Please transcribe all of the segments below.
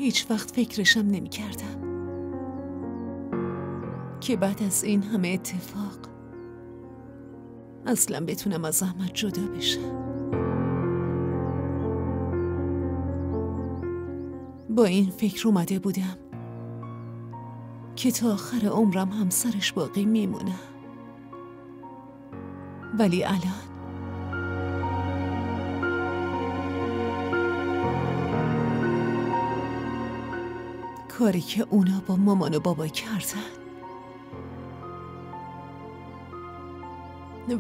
هیچ وقت فکرشم نمی کردم که بعد از این همه اتفاق اصلا بتونم از احمد جدا بشم. با این فکر اومده بودم که تا آخر عمرم همسرش باقی میمونم، ولی الان کاری که اونا با مامان و بابا کردن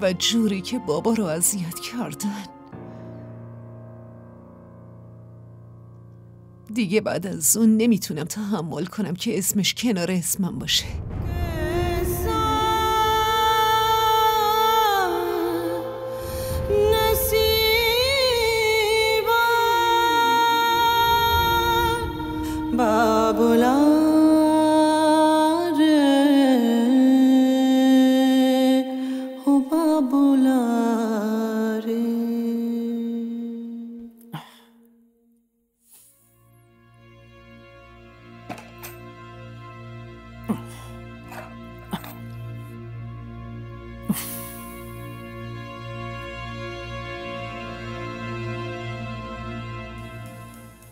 و جوری که بابا رو اذیت کردن، دیگه بعد از اون نمیتونم تحمل کنم که اسمش کنار اسمم باشه.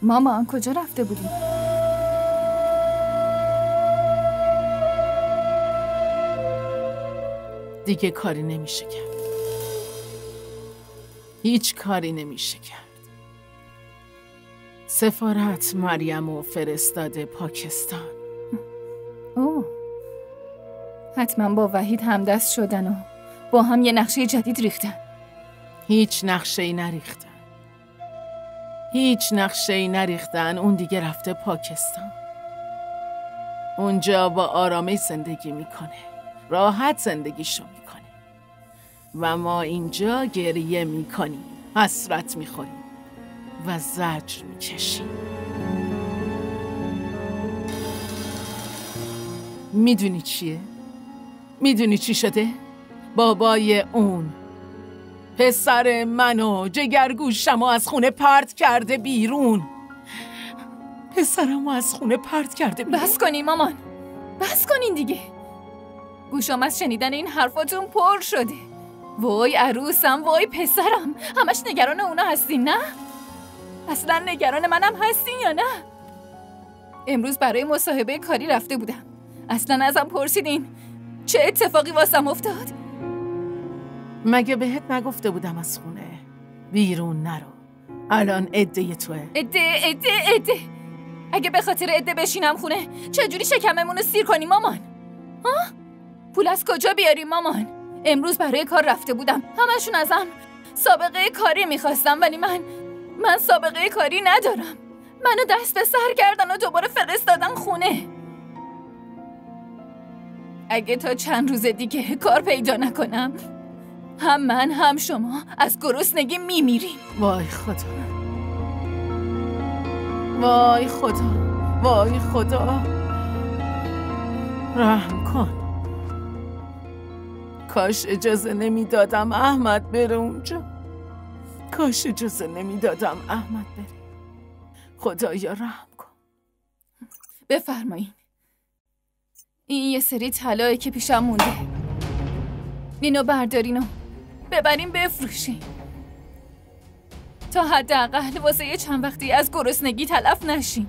مامان کجا رفته بودی؟ دیگه کاری نمیشه کرد. هیچ کاری نمیشه کرد. سفارت مریمو فرستاده پاکستان. اوه، حتما با وحید همدست شدن و با هم یه نقشه جدید ریختن. هیچ نقشه‌ای نریختن. هیچ نقشه‌ای نریختن. اون دیگه رفته پاکستان. اونجا با آرامش زندگی میکنه. راحت زندگیشو میکنه. و ما اینجا گریه میکنیم، حسرت میخوریم و زجر میکشیم. میدونی چیه؟ میدونی چی شده؟ بابای اون پسر منو جگرگوشمو از خونه پرت کرده بیرون. پسرمو از خونه پرت کرده بیرون. بس کنین مامان، بس کنین دیگه. گوشام از شنیدن این حرفاتون پر شده. وای عروسم، وای پسرم، همش نگران اونا هستین نه؟ اصلا نگران منم هستین یا نه؟ امروز برای مصاحبه کاری رفته بودم. اصلا ازم پرسیدین چه اتفاقی واسم افتاد؟ مگه بهت نگفته بودم از خونه بیرون نرو؟ الان عده توه. عده اگه به خاطر عده بشینم خونه چجوری شکممون رو سیر کنیم مامان؟ ها؟ پول از کجا بیاریم مامان؟ امروز برای کار رفته بودم، همشون ازم سابقه کاری میخواستم، ولی من سابقه کاری ندارم. منو دست به سر کردن و دوباره فرستادن خونه. اگه تا چند روز دیگه کار پیدا نکنم، هم من هم شما از گرسنگی میمیریم. وای خدا، وای خدا، وای خدا، رحم کن. کاش اجازه نمیدادم احمد بره اونجا. کاش اجازه نمیدادم احمد بره. خدایا رحم کن. بفرمایین. این یه سری طلایی که پیشم مونده. اینو بردارین و ببرین بفروشین تا حداقل واسه یه چند وقتی از گرسنگی تلف نشین.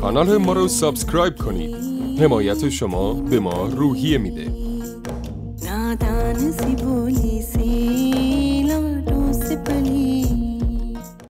کانال ما رو سابسکرایب کنید. حمایت شما به ما روحیه میده.